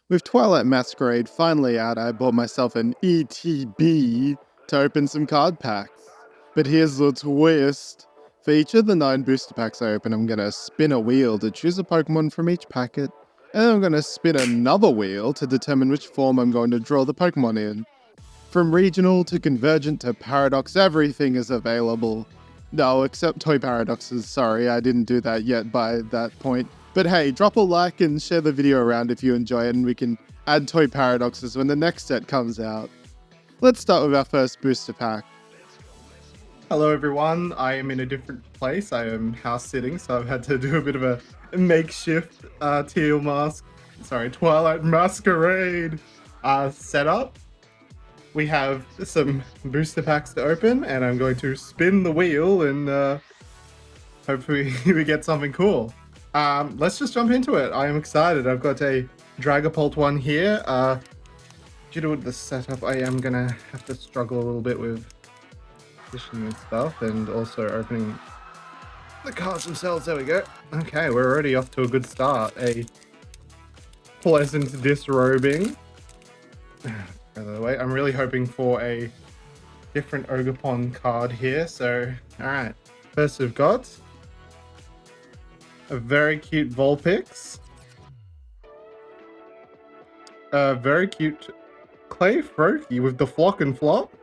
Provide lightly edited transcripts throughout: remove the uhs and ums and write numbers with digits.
With Twilight Masquerade finally out, I bought myself an ETB to open some card packs. But here's the twist. For each of the 9 booster packs I open, I'm gonna spin a wheel to choose a Pokemon from each packet, and then I'm gonna spin another wheel to determine which form I'm going to draw the Pokemon in. From regional to convergent to paradox, everything is available. No, except toy paradoxes, sorry, I didn't do that yet by that point. But hey, drop a like and share the video around if you enjoy it, and we can add toy paradoxes when the next set comes out. Let's start with our first booster pack. Hello everyone, I am in a different place. I am house sitting, so I've had to do a bit of a makeshift Twilight Masquerade setup. We have some booster packs to open, and I'm going to spin the wheel and hopefully we get something cool. Let's just jump into it. I am excited. I've got a Dragapult one here. Due to the setup, I am gonna have to struggle a little bit with positioning and stuff, and also opening the cards themselves. There we go. Okay, we're already off to a good start. A pleasant disrobing. By the way, I'm really hoping for a different Ogerpon card here. So, alright. First we've got a very cute Vulpix. A very cute Clay Froakie with the Flock and Flop.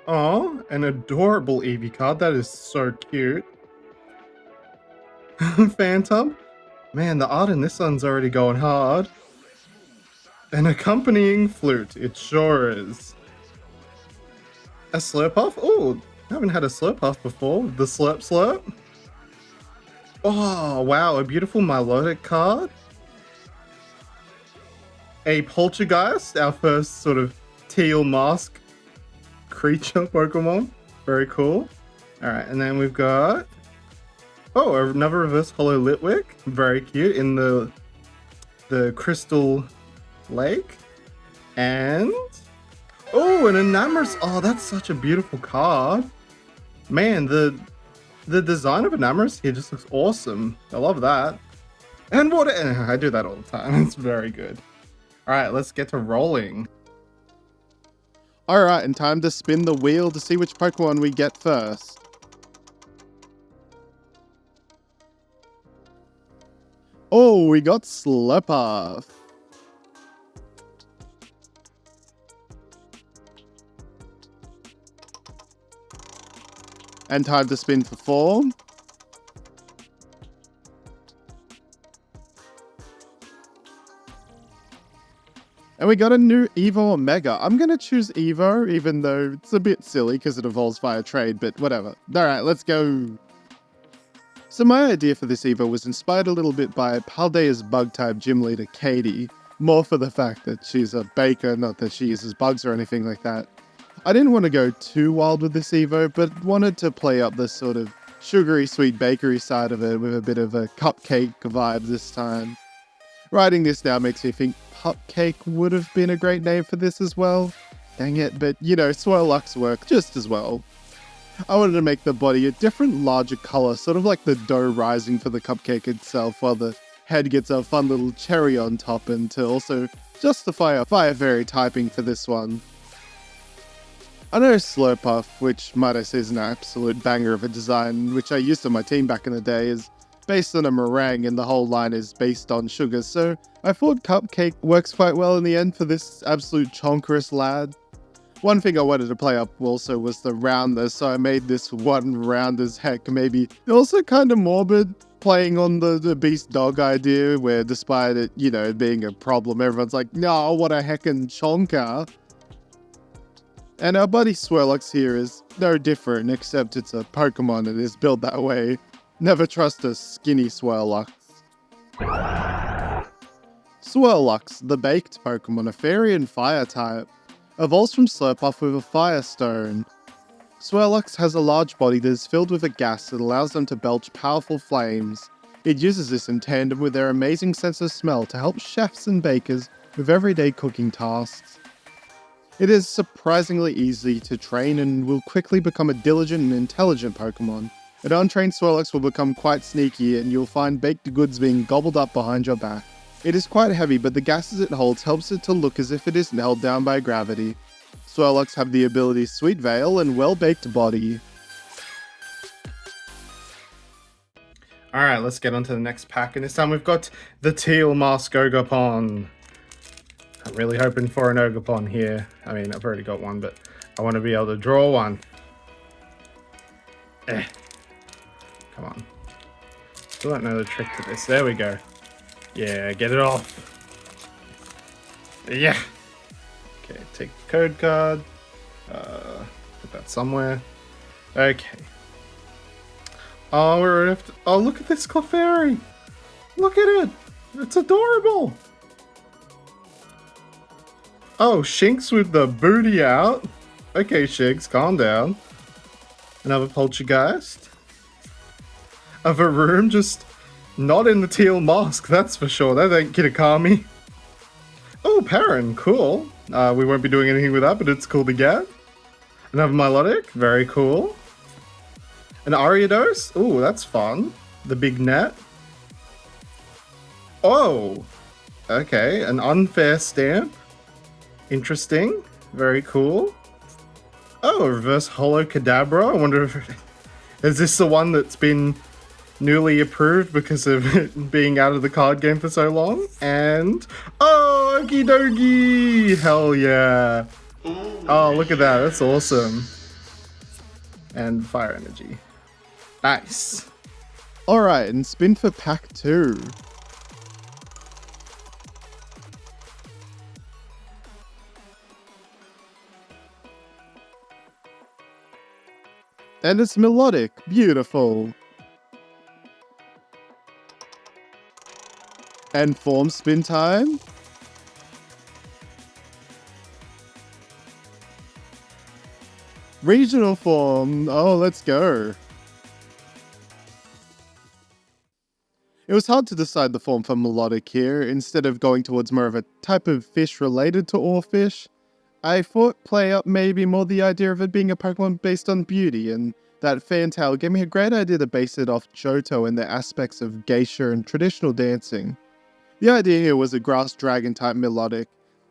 Oh, an adorable Eevee card. That is so cute. Phantom. Man, the art in this one's already going hard. An accompanying flute. It sure is. A Slurpuff. Oh, I haven't had a Slurpuff before. The Slurp. Oh, wow. A beautiful Milotic card. A Poltergeist. Our first sort of teal mask creature Pokemon. Very cool. Alright, and then we've got another reverse holo Litwick. Very cute in the crystal lake. And an Enamorous. Oh, that's such a beautiful card. Man, the design of Enamorous here just looks awesome. I love that. And water. I do that all the time. It's very good. Alright, let's get to rolling. Alright, and time to spin the wheel to see which Pokemon we get first. Oh, we got Slurpuff. And time to spin for form. And we got a new Evo Omega. I'm going to choose Evo, even though it's a bit silly because it evolves via trade, but whatever. Alright, let's go. So my idea for this Evo was inspired a little bit by Paldea's bug-type gym leader, Katie. More for the fact that she's a baker, not that she uses bugs or anything like that. I didn't want to go too wild with this Evo, but wanted to play up the sort of sugary sweet bakery side of it with a bit of a cupcake vibe this time. Writing this now makes me think Cupcake would have been a great name for this as well. Dang it, but you know, Swirlux work just as well. I wanted to make the body a different, larger color, sort of like the dough rising for the cupcake itself, while the head gets a fun little cherry on top, and to also justify a fire fairy typing for this one. I know Slurpuff, which might I say is an absolute banger of a design, which I used on my team back in the day, is based on a meringue and the whole line is based on sugar, so I thought Cupcake works quite well in the end for this absolute chonkerous lad. One thing I wanted to play up also was the roundness, so I made this one round as heck, maybe also kind of morbid, playing on the beast dog idea, where despite it, you know, being a problem, everyone's like, no, what a heckin' chonker. And our buddy Swirlux here is no different, except it's a Pokemon and is built that way. Never trust a skinny Swirlux. Swirlux, the baked Pokemon, a fairy and fire type, evolves from Slurpuff with a Firestone. Swirlux has a large body that is filled with a gas that allows them to belch powerful flames. It uses this in tandem with their amazing sense of smell to help chefs and bakers with everyday cooking tasks. It is surprisingly easy to train and will quickly become a diligent and intelligent Pokemon. An untrained Swirlix will become quite sneaky and you'll find baked goods being gobbled up behind your back. It is quite heavy, but the gases it holds helps it to look as if it isn't held down by gravity. Swirlix have the ability Sweet Veil and Well-Baked Body. Alright, let's get on to the next pack, and this time we've got the Teal Mask Ogerpon. I'm really hoping for an Ogerpon here. I mean, I've already got one, but I want to be able to draw one. Come on. Still don't know the trick to this. There we go. Yeah, get it off. Yeah. Okay, take the code card. Put that somewhere. Okay. Oh, oh, look at this Clefairy. Look at it. It's adorable. Oh, Shinx with the booty out. Okay, Shinx, calm down. Another Poltergeist. A Varoom, just not in the teal mask, that's for sure. That ain't Kitakami. Oh, Perrin, cool. We won't be doing anything with that, but it's cool to get. Another Milotic, very cool. An Ariados, oh, that's fun. The big net. Oh, okay, an Unfair Stamp. Interesting, very cool. Oh, a reverse Holo Kadabra. I wonder if is this the one that's been newly approved because of it being out of the card game for so long? And oh, okie dokie, hell yeah! Oh, look at that, that's awesome. And Fire Energy, nice. All right, and spin for pack 2. And it's Milotic. Beautiful. And form spin time. Regional form. Oh, let's go. It was hard to decide the form for Milotic here. Instead of going towards more of a type of fish related to Oarfish, I thought play up maybe more the idea of it being a Pokemon based on beauty, and that Fantail gave me a great idea to base it off Johto and the aspects of geisha and traditional dancing. The idea here was a grass dragon type Milotic,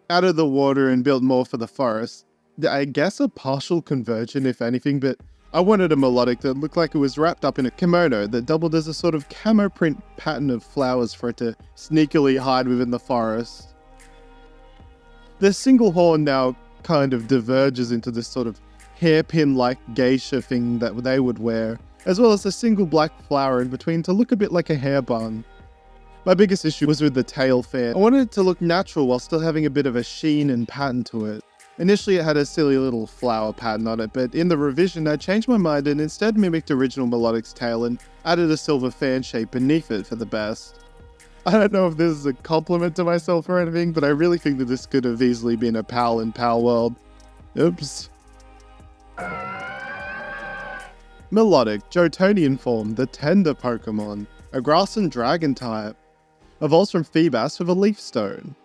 out of the water and built more for the forest. I guess a partial conversion if anything, but I wanted a Milotic that looked like it was wrapped up in a kimono that doubled as a sort of camo print pattern of flowers for it to sneakily hide within the forest. The single horn now kind of diverges into this sort of hairpin-like geisha thing that they would wear, as well as a single black flower in between to look a bit like a hair bun. My biggest issue was with the tail fan. I wanted it to look natural while still having a bit of a sheen and pattern to it. Initially it had a silly little flower pattern on it, but in the revision I changed my mind and instead mimicked original Milotic's tail and added a silver fan shape beneath it for the best. I don't know if this is a compliment to myself or anything, but I really think that this could have easily been a PAL in PAL World. Oops. Milotic, Jotonian form, the Tender Pokemon, a grass and dragon type. Evolves from Feebas with a Leaf Stone.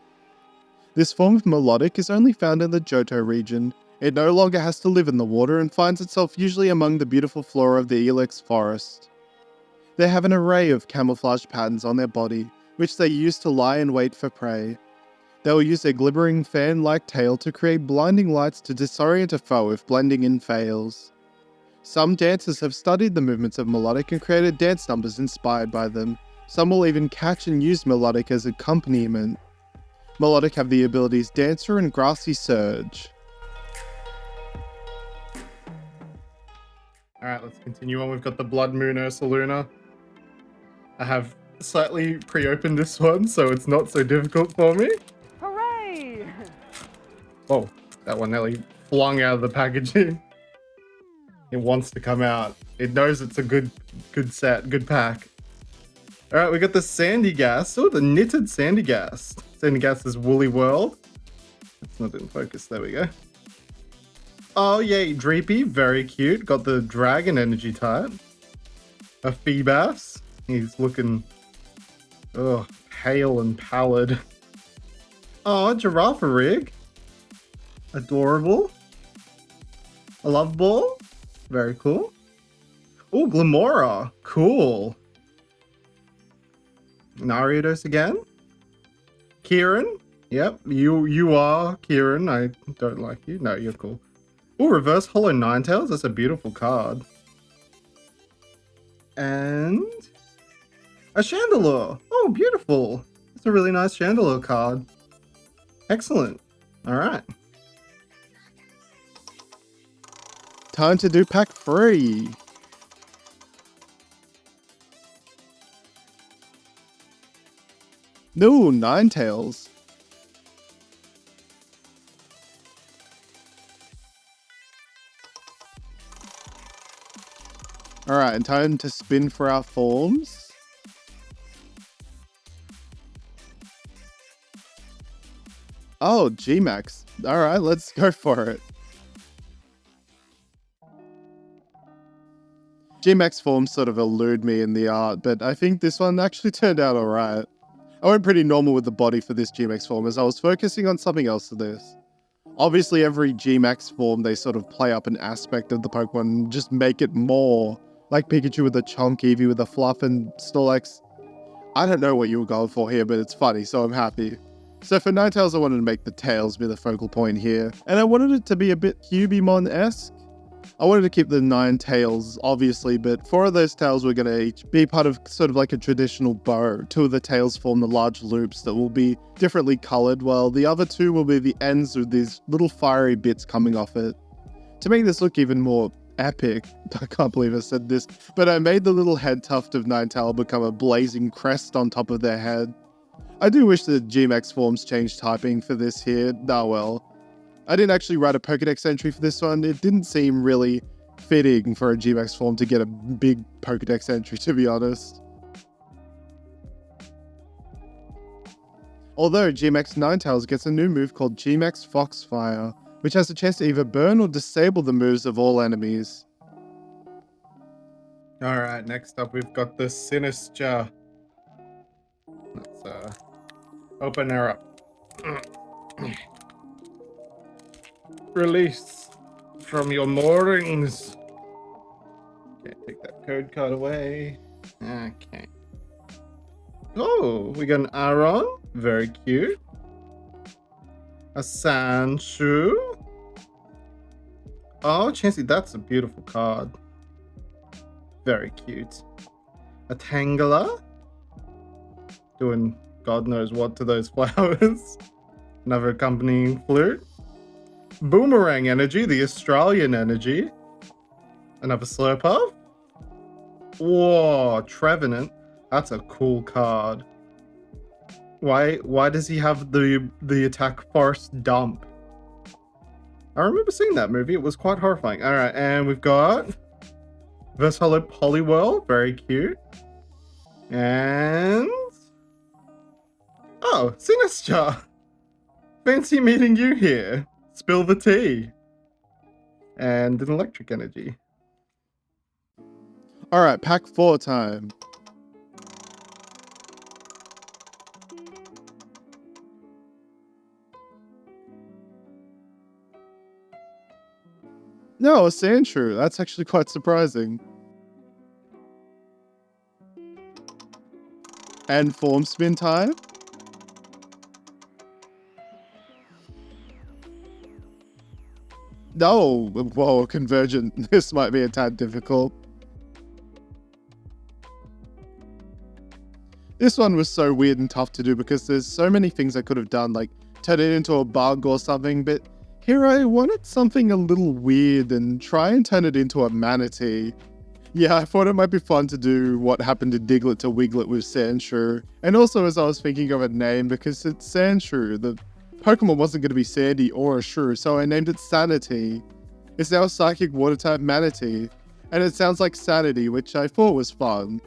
This form of Milotic is only found in the Johto region. It no longer has to live in the water and finds itself usually among the beautiful flora of the Ilex forest. They have an array of camouflage patterns on their body, which they use to lie in wait for prey. They will use their glimmering fan-like tail to create blinding lights to disorient a foe if blending in fails. Some dancers have studied the movements of Milotic and created dance numbers inspired by them. Some will even catch and use Milotic as accompaniment. Milotic have the abilities Dancer and Grassy Surge. Alright, let's continue on. We've got the Blood Moon Ursaluna. I have slightly pre-opened this one, so it's not so difficult for me. Hooray! Oh, that one nearly flung out of the packaging. It wants to come out. It knows it's a good set, good pack. Alright, we got the Sandygast. Oh, the knitted Sandygast. Sandygast's Woolly World. It's not in focus, there we go. Oh yay, Dreepy, very cute. Got the Dragon Energy type. A Feebas. He's looking, pale and pallid. Oh, Girafarig. Adorable. A Love Ball. Very cool. Oh, Glamora. Cool. Naridos again. Kieran. Yep, you are Kieran. I don't like you. No, you're cool. Oh, reverse holo Ninetales. That's a beautiful card. And a Chandelure. Oh, beautiful. It's a really nice Chandelure card. Excellent. All right. Time to do pack 3. No, Ninetales. Alright, and time to spin for our forms. Oh, G-Max. Alright, let's go for it. G-Max forms sort of elude me in the art, but I think this one actually turned out alright. I went pretty normal with the body for this G-Max form as I was focusing on something else for this. Obviously, every G-Max form, they sort of play up an aspect of the Pokemon and just make it more. Like Pikachu with a Chonk, Eevee with a Fluff, and Snorlax. I don't know what you were going for here, but it's funny, so I'm happy. So for Ninetales, I wanted to make the tails be the focal point here, and I wanted it to be a bit Cubimon-esque. I wanted to keep the 9 tails, obviously, but 4 of those tails were going to each be part of sort of like a traditional bow. 2 of the tails form the large loops that will be differently coloured, while the other 2 will be the ends with these little fiery bits coming off it. To make this look even more epic, I can't believe I said this, but I made the little head tuft of Ninetale become a blazing crest on top of their head. I do wish the G-Max forms changed typing for this here, nah well. I didn't actually write a Pokedex entry for this one. It didn't seem really fitting for a G-Max form to get a big Pokedex entry, to be honest. Although G-Max Ninetales gets a new move called G-Max Foxfire, which has a chance to either burn or disable the moves of all enemies. Alright, next up we've got the Sinister. Let's open her up. Release from your moorings. Okay, take that code card away. Okay. Oh, we got an Aron. Very cute. A Sandshrew. Oh, Chansey, that's a beautiful card. Very cute. A Tangela. Doing God knows what to those flowers. Another accompanying flute. Boomerang Energy, the Australian energy. Another Slurpuff. Whoa, Trevenant. That's a cool card. Why does he have the attack Forrest Gump? I remember seeing that movie. It was quite horrifying. All right, and we've got Versalo Poliwhirl, very cute. And oh, Sinister. Fancy meeting you here. Spill the tea. And an electric energy. Alright, pack 4 time. No, a Sandshrew. That's actually quite surprising. And form spin time. No, whoa, Convergent. This might be a tad difficult. This one was so weird and tough to do because there's so many things I could have done, like turn it into a bug or something, but here I wanted something a little weird and try and turn it into a manatee. Yeah, I thought it might be fun to do what happened to Diglett to Wiglet with Sandshrew. And also as I was thinking of a name, because it's Sandshrew, the Pokemon wasn't going to be Sandy or a Shrew, so I named it Sanity. It's now a Psychic Water-type Manatee, and it sounds like Sanity, which I thought was fun.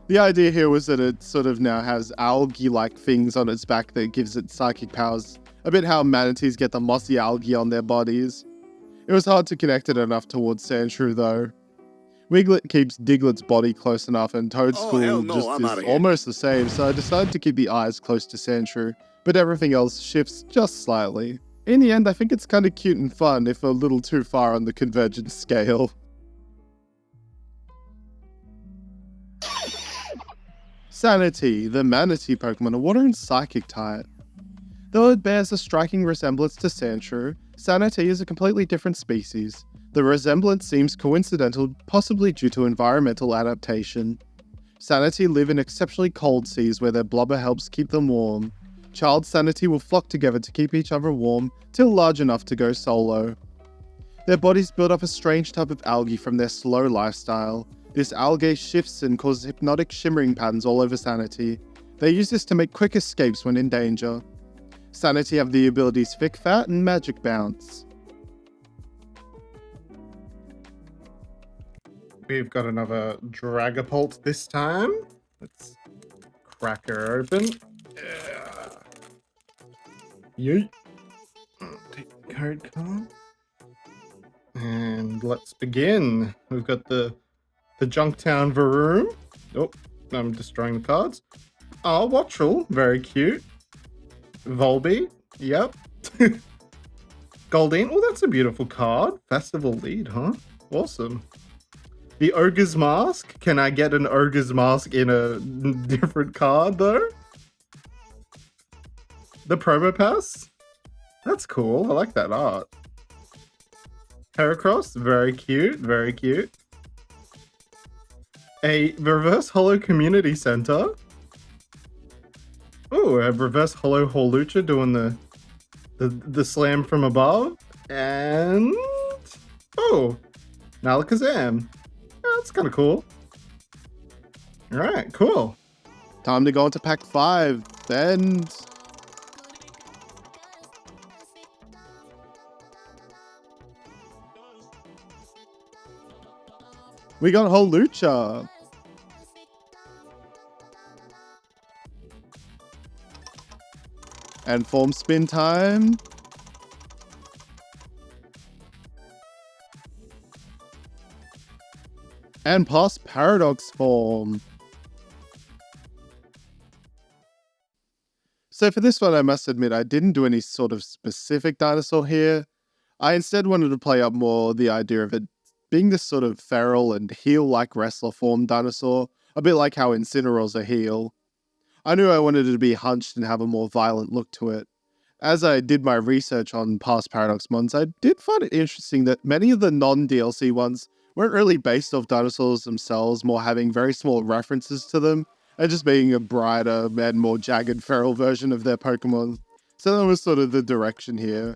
The idea here was that it sort of now has algae-like things on its back that gives it psychic powers, a bit how manatees get the mossy algae on their bodies. It was hard to connect it enough towards Sandshrew though. Wiglet keeps Diglett's body close enough and Toadstool is almost the same, so I decided to keep the eyes close to Sandshrew, but everything else shifts just slightly. In the end, I think it's kinda cute and fun, if a little too far on the convergence scale. Sanity, the manatee Pokemon, a water and psychic type. Though it bears a striking resemblance to Sandshrew, Sanity is a completely different species. The resemblance seems coincidental, possibly due to environmental adaptation. Sanity live in exceptionally cold seas where their blubber helps keep them warm. Child Sanity will flock together to keep each other warm, till large enough to go solo. Their bodies build up a strange type of algae from their slow lifestyle. This algae shifts and causes hypnotic shimmering patterns all over Sanity. They use this to make quick escapes when in danger. Sanity have the abilities Thick Fat and Magic Bounce. We've got another Dragapult this time. Let's crack her open. Yeet. Take the code card. And let's begin. We've got the Junktown Varoom. Oh, I'm destroying the cards. Oh, Watchel. Very cute. Volby. Yep. Goldeen. Oh, that's a beautiful card. Festival lead, huh? Awesome. The Ogre's Mask. Can I get an Ogre's Mask in a different card, though? The Promo Pass. That's cool. I like that art. Heracross. Very cute. Very cute. A Reverse Holo Community Center. Oh, a Reverse Holo Hawlucha doing the slam from above. And... oh, Nalakazam. That's kind of cool. Alright, cool. Time to go into pack 5, and... we got Hawlucha. And form spin time. And past Paradox form. So for this one, I must admit, I didn't do any sort of specific dinosaur here. I instead wanted to play up more the idea of it being this sort of feral and heel-like wrestler form dinosaur, a bit like how Incineroar's a heel. I knew I wanted it to be hunched and have a more violent look to it. As I did my research on past Paradox mons, I did find it interesting that many of the non-DLC ones weren't really based off dinosaurs themselves, more having very small references to them, and just being a brighter and more jagged feral version of their Pokemon. So that was sort of the direction here.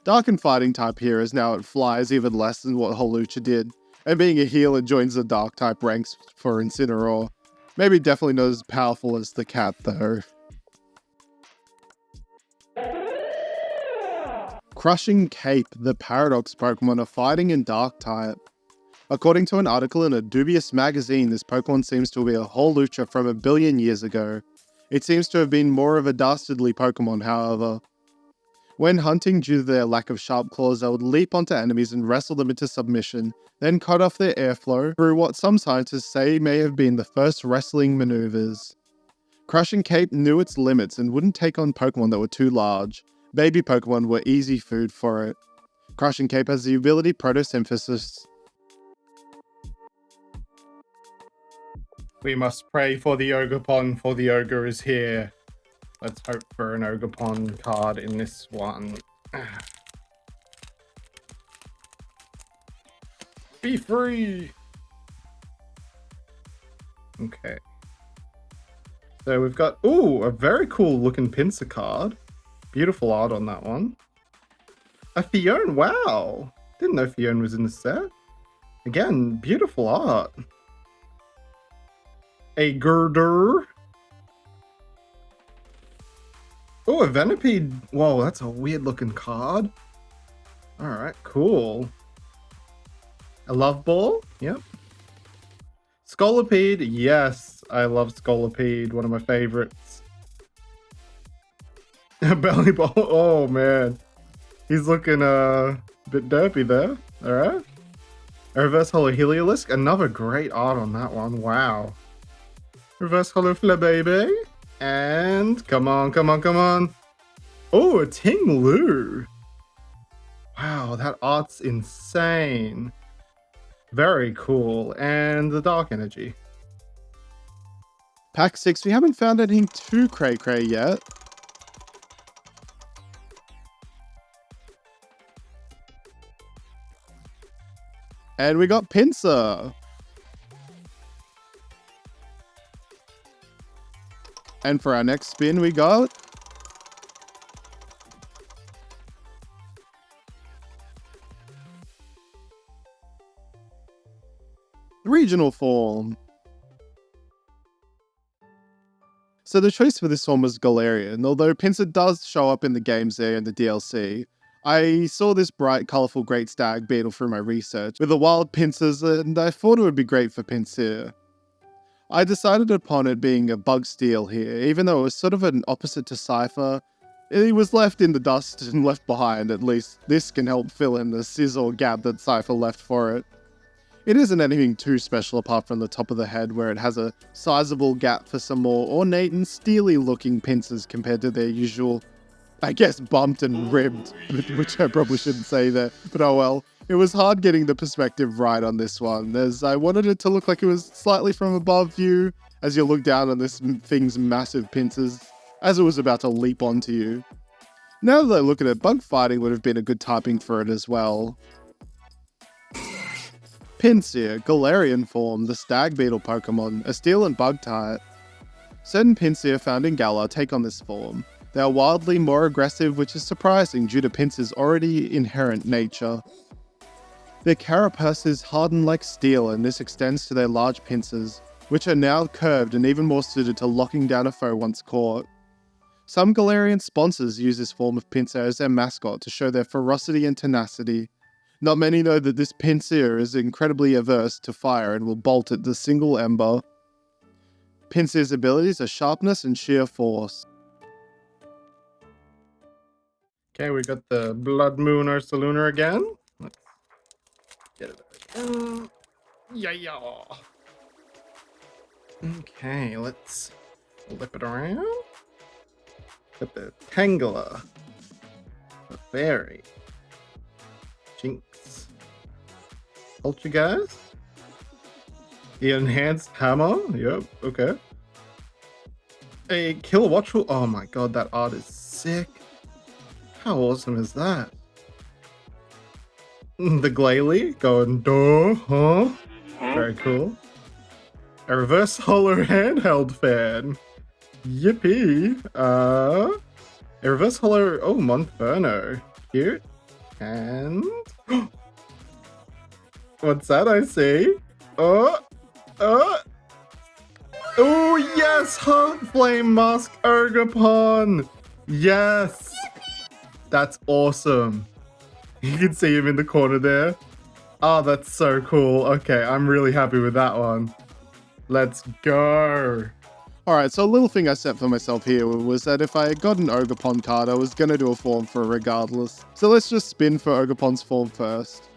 Dark and Fighting type here is now it flies even less than what Hawlucha did, and being a heel it joins the Dark type ranks for Incineroar. Maybe definitely not as powerful as the cat though. Crushing Cape, the Paradox Pokemon, are fighting in Dark type. According to an article in a dubious magazine, this Pokemon seems to be a Hawlucha from 1 billion years ago. It seems to have been more of a dastardly Pokemon, however. When hunting due to their lack of sharp claws, they would leap onto enemies and wrestle them into submission, then cut off their airflow through what some scientists say may have been the first wrestling maneuvers. Crushing Cape knew its limits and wouldn't take on Pokemon that were too large. Baby Pokemon were easy food for it. Crushing Cape has the ability Photosynthesis. We must pray for the Ogerpon, for the ogre is here. Let's hope for an Ogerpon card in this one. Be free! Okay. So we've got, ooh, a very cool looking Pinsir card. Beautiful art on that one. A Fione, wow! Didn't know Fione was in the set. Again, beautiful art. A Girder. Oh, a Venipede. Whoa, that's a weird looking card. Alright, cool. A Love Ball. Yep. Scolipede. Yes, I love Scolipede. One of my favorites. A Belly Ball. Oh, man. He's looking a bit derpy there. Alright. A Reverse Holo Heliolisk. Another great art on that one. Wow. Reverse Holo Flababy. And come on, come on, come on. Oh, a Ting Lu. Wow, that art's insane. Very cool. And the Dark Energy. Pack 6, we haven't found anything too cray-cray yet. And we got Pinsir. And for our next spin, we got regional form. So the choice for this form was Galarian, although Pinsir does show up in the games there in the DLC. I saw this bright, colourful Great Stag Beetle through my research with the wild Pinsirs, and I thought it would be great for Pinsir. I decided upon it being a bug steal here, even though it was sort of an opposite to Cypher. It was left in the dust and left behind. At least this can help fill in the sizzle gap that Cypher left for it. It isn't anything too special apart from the top of the head, where it has a sizable gap for some more ornate and steely looking pincers compared to their usual, I guess, bumped and ribbed, which I probably shouldn't say there, but oh well. It was hard getting the perspective right on this one, as I wanted it to look like it was slightly from above view, as you look down on this thing's massive pincers, as it was about to leap onto you. Now that I look at it, bug fighting would have been a good typing for it as well. Pinsir, Galarian form, the Stag Beetle Pokemon, a steel and bug type. Certain Pinsir found in Galar take on this form. They are wildly more aggressive, which is surprising due to Pinsir's already inherent nature. Their carapace is hardened like steel, and this extends to their large pincers, which are now curved and even more suited to locking down a foe once caught. Some Galarian sponsors use this form of Pinsir as their mascot to show their ferocity and tenacity. Not many know that this Pinsir is incredibly averse to fire and will bolt at the single ember. Pinsir's abilities are sharpness and sheer force. Okay, we got the Blood Moon Ursalunar again. Let's get it again. Yeah. Okay, let's flip it around. Got the Tangela, the Fairy, Jinx, Poltergeist, the Enhanced Hammer. Yep, okay. A Kill Watchful. Oh my god, that art is sick. How awesome is that? The Glalie going, duh, huh? Very cool. A Reverse Holo Handheld Fan. Yippee. A Reverse Holo, oh, Monferno. Cute. And... what's that I see? Oh, yes! Heart Flame Mask Ogerpon! Yes! That's awesome. You can see him in the corner there. Oh, that's so cool. Okay, I'm really happy with that one. Let's go. Alright, so a little thing I set for myself here was that if I got an Ogerpon card, I was going to do a form for it regardless. So let's just spin for Ogerpon's form first.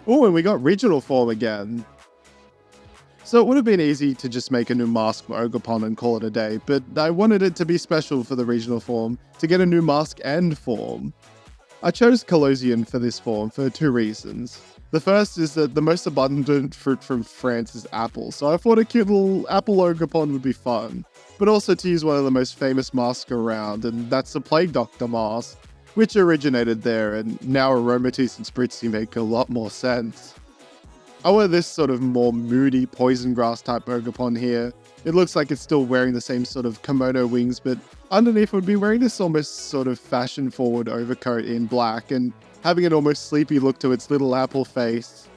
Oh, and we got regional form again. So it would have been easy to just make a new mask for Ogerpon and call it a day, but I wanted it to be special for the regional form, to get a new mask and form. I chose Colosian for this form for two reasons. The first is that the most abundant fruit from France is apple, so I thought a cute little apple Ogerpon would be fun. But also to use one of the most famous masks around, and that's the Plague Doctor mask, which originated there, and now Aromatisse and Spritzee make a lot more sense. I wear this sort of more moody poison grass type Ogerpon here. It looks like it's still wearing the same sort of kimono wings, but underneath it would be wearing this almost sort of fashion forward overcoat in black and having an almost sleepy look to its little apple face.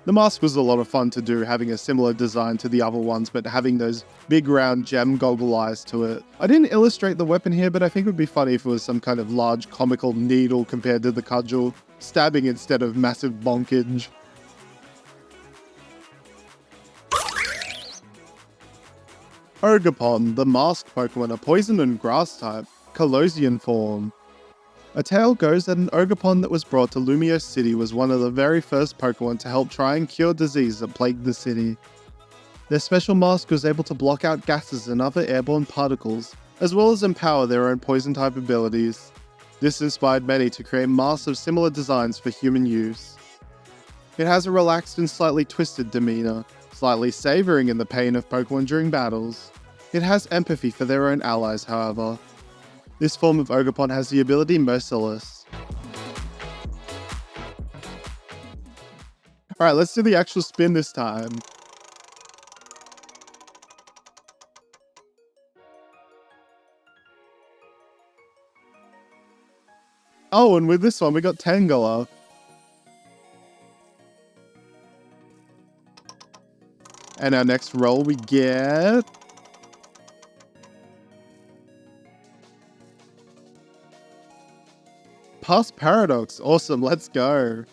The mask was a lot of fun to do, having a similar design to the other ones, but having those big round gem goggle eyes to it. I didn't illustrate the weapon here, but I think it would be funny if it was some kind of large comical needle compared to the cudgel, stabbing instead of massive bonkage. Ogerpon, the masked Pokemon, a poison and grass type, Colosian form. A tale goes that an Ogerpon that was brought to Lumiose City was one of the very first Pokemon to help try and cure disease that plagued the city. Their special mask was able to block out gases and other airborne particles, as well as empower their own poison-type abilities. This inspired many to create masks of similar designs for human use. It has a relaxed and slightly twisted demeanor, slightly savoring in the pain of Pokemon during battles. It has empathy for their own allies, however. This form of Ogerpon has the ability Merciless. Alright, let's do the actual spin this time. Oh, and with this one, we got Tangela. And our next roll, we get... Past Paradox. Awesome, let's go.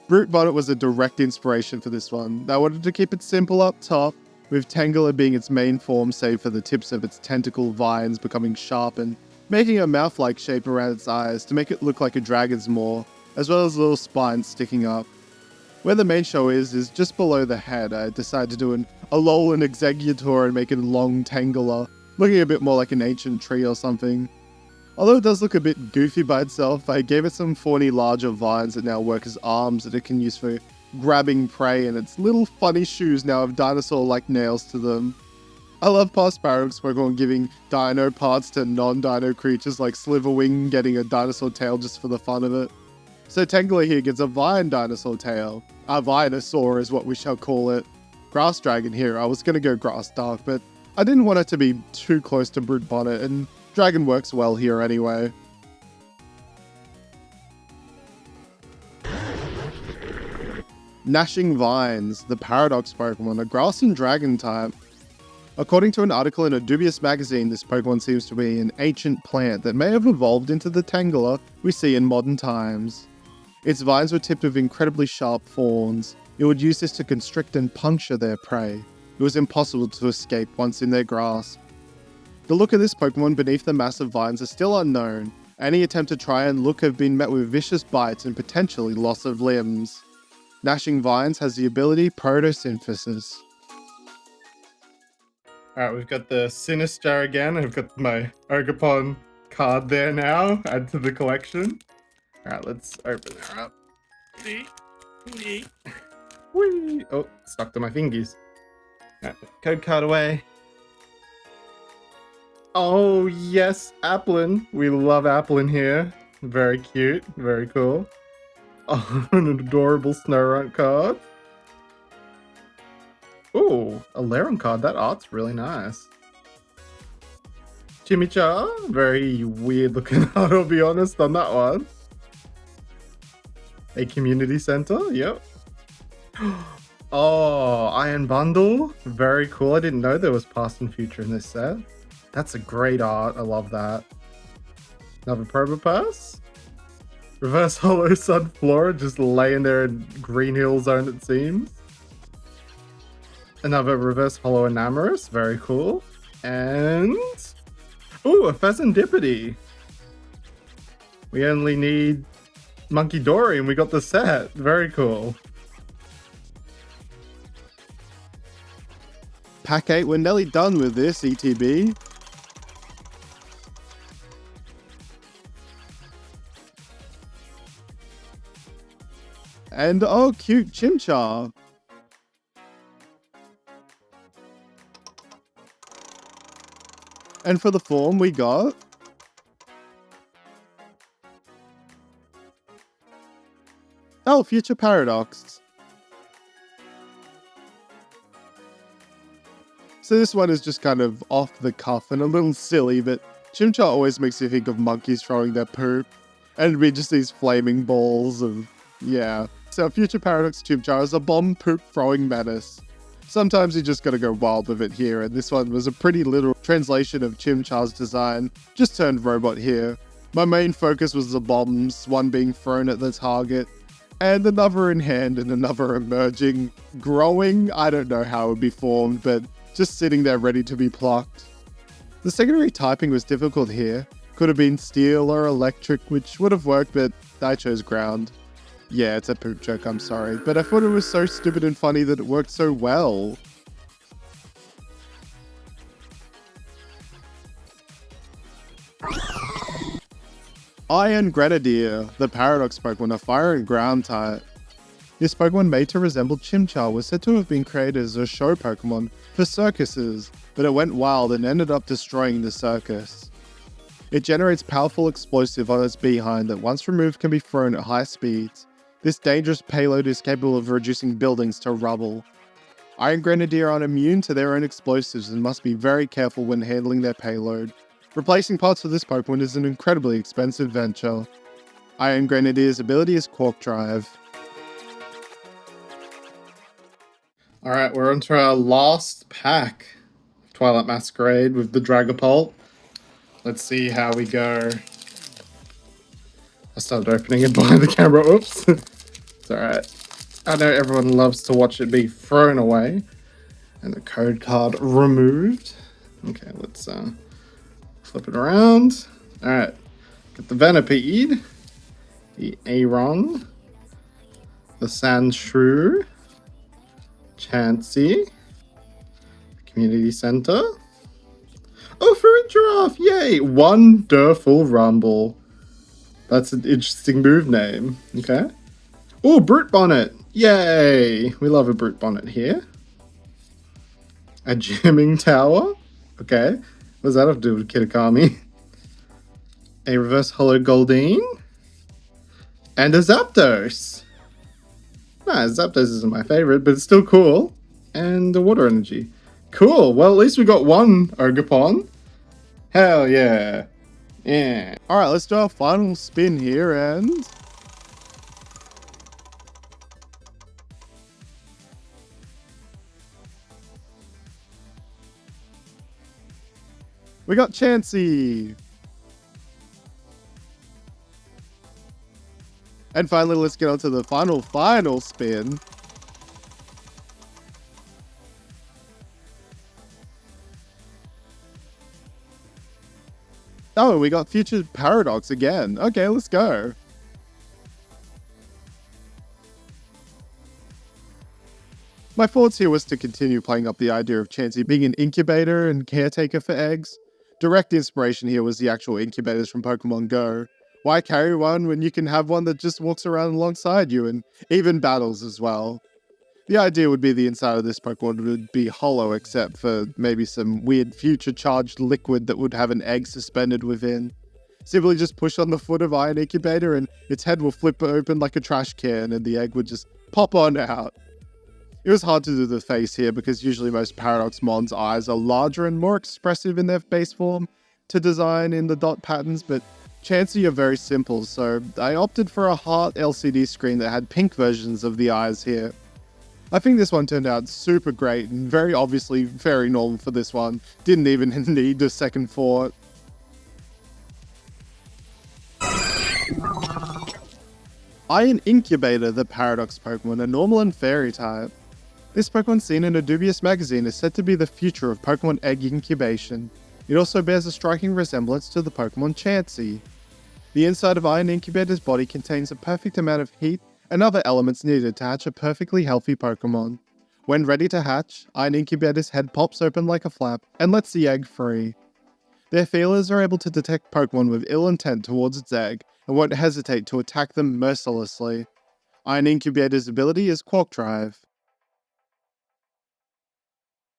Brute Bonnet was a direct inspiration for this one. I wanted to keep it simple up top, with Tangela being its main form save for the tips of its tentacle vines becoming sharpened, making a mouth-like shape around its eyes to make it look like a dragon's maw, as well as little spines sticking up. Where the main show is just below the head. I decided to do a Alolan Exeggutor and make it a long Tangela, looking a bit more like an ancient tree or something. Although it does look a bit goofy by itself, I gave it some thorny larger vines that now work as arms that it can use for grabbing prey, and its little funny shoes now have dinosaur-like nails to them. I love past Paradox Pokemon giving dino parts to non-dino creatures like Sliverwing getting a dinosaur tail just for the fun of it. So Tangela here gets a vine dinosaur tail. A Venusaur is what we shall call it. Grass Dragon here, I was going to go Grass Dark, but I didn't want it to be too close to Brute Bonnet, and Dragon works well here anyway. Gnashing Vines, the Paradox Pokemon, a grass and dragon type. According to an article in a dubious magazine, this Pokemon seems to be an ancient plant that may have evolved into the Tangela we see in modern times. Its vines were tipped with incredibly sharp thorns. It would use this to constrict and puncture their prey. It was impossible to escape once in their grasp. The look of this Pokemon beneath the massive vines is still unknown. Any attempt to try and look have been met with vicious bites and potentially loss of limbs. Gnashing Vines has the ability Protosynthesis. Alright, we've got the Sinister again. I've got my Ogerpon card there now. Add to the collection. Alright, let's open her up. Whee! Oh, stuck to my fingies. Alright, code card away. Oh, yes, Applin. We love Applin here. Very cute. Very cool. Oh, an adorable Snorunt card. Ooh, a Laron card. That art's really nice. Chimchar. Very weird looking art, I'll be honest, on that one. A community center. Yep. Oh, Iron Bundle. Very cool. I didn't know there was past and future in this set. That's a great art. I love that. Another Probopass. Reverse Hollow Sunflora just laying there in Green Hill Zone, it seems. Another Reverse Hollow Enamorous. Very cool. And... ooh, a Pheasantipity. We only need Monkey Dory and we got the set. Very cool. Pack 8, we're nearly done with this, ETB. And oh, cute Chimchar. And for the form, we got... oh, Future Paradox. So this one is just kind of off the cuff and a little silly, but Chimchar always makes you think of monkeys throwing their poop. And it'd be just these flaming balls of... yeah. So Future Paradox Chimchar is a bomb poop throwing menace. Sometimes you just gotta go wild with it here, and this one was a pretty literal translation of Chimchar's design, just turned robot here. My main focus was the bombs, one being thrown at the target, and another in hand and another emerging, growing, I don't know how it would be formed, but just sitting there ready to be plucked. The secondary typing was difficult here. Could have been steel or electric, which would have worked, but I chose ground. Yeah, it's a poop joke, I'm sorry, but I thought it was so stupid and funny that it worked so well. Iron Grenadier, the Paradox Pokemon, a fire and ground type. This Pokemon made to resemble Chimchar was said to have been created as a show Pokemon for circuses, but it went wild and ended up destroying the circus. It generates powerful explosive on its behind that once removed can be thrown at high speeds. This dangerous payload is capable of reducing buildings to rubble. Iron Grenadier are immune to their own explosives and must be very careful when handling their payload. Replacing parts of this Pokemon is an incredibly expensive venture. Iron Grenadier's ability is Quark Drive. Alright, we're on to our last pack of Twilight Masquerade with the Dragapult. Let's see how we go. I started opening it behind the camera. Oops. It's alright. I know everyone loves to watch it be thrown away. And the code card removed. Okay, let's flip it around. Alright. Got the Venipede. The Aron. The Sandshrew. Chansey. Community Center. Oh, for a giraffe! Yay! Wonderful Rumble. That's an interesting move name. Okay. Oh, Brute Bonnet! Yay! We love a Brute Bonnet here. A Jamming Tower. Okay. What does that have to do with Kitakami? A Reverse Hollow Goldeen. And a Zapdos. Nah, Zapdos isn't my favorite, but it's still cool. And the Water Energy. Cool. Well, at least we got one Ogerpon. Hell yeah. Yeah. Alright, let's do our final spin here and... we got Chansey! And finally, let's get on to the final spin. Oh, we got Future Paradox again. Okay, let's go. My thoughts here was to continue playing up the idea of Chansey being an incubator and caretaker for eggs. Direct inspiration here was the actual incubators from Pokemon Go. Why carry one when you can have one that just walks around alongside you and even battles as well? The idea would be the inside of this Pokemon would be hollow except for maybe some weird future charged liquid that would have an egg suspended within. Simply just push on the foot of Iron Incubator and its head will flip open like a trash can and the egg would just pop on out. It was hard to do the face here because usually most Paradox Mon's eyes are larger and more expressive in their base form to design in the dot patterns, but Chansey are very simple, so I opted for a heart LCD screen that had pink versions of the eyes here. I think this one turned out super great and very obviously very normal for this one. Didn't even need a second thought. Iron Incubator, the Paradox Pokemon, a normal and fairy type. This Pokemon seen in a dubious magazine is said to be the future of Pokemon egg incubation. It also bears a striking resemblance to the Pokemon Chansey. The inside of Iron Incubator's body contains a perfect amount of heat and other elements needed to hatch a perfectly healthy Pokemon. When ready to hatch, Iron Incubator's head pops open like a flap and lets the egg free. Their feelers are able to detect Pokemon with ill intent towards its egg and won't hesitate to attack them mercilessly. Iron Incubator's ability is Quark Drive.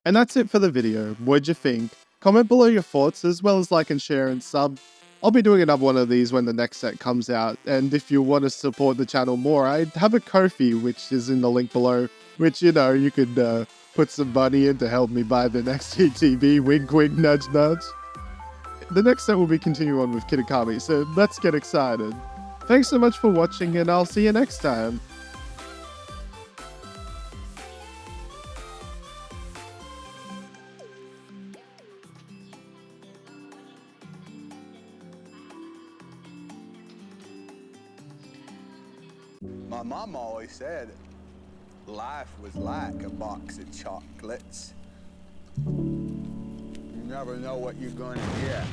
And that's it for the video. What'd you think? Comment below your thoughts as well as like and share and sub. I'll be doing another one of these when the next set comes out, and if you want to support the channel more, I have a Ko-fi, which is in the link below, which, you know, you could put some money in to help me buy the next GTV, wink wink, nudge nudge. The next set will be continuing on with Kitakami, so let's get excited. Thanks so much for watching, and I'll see you next time. My mom always said life was like a box of chocolates. You never know what you're going to get.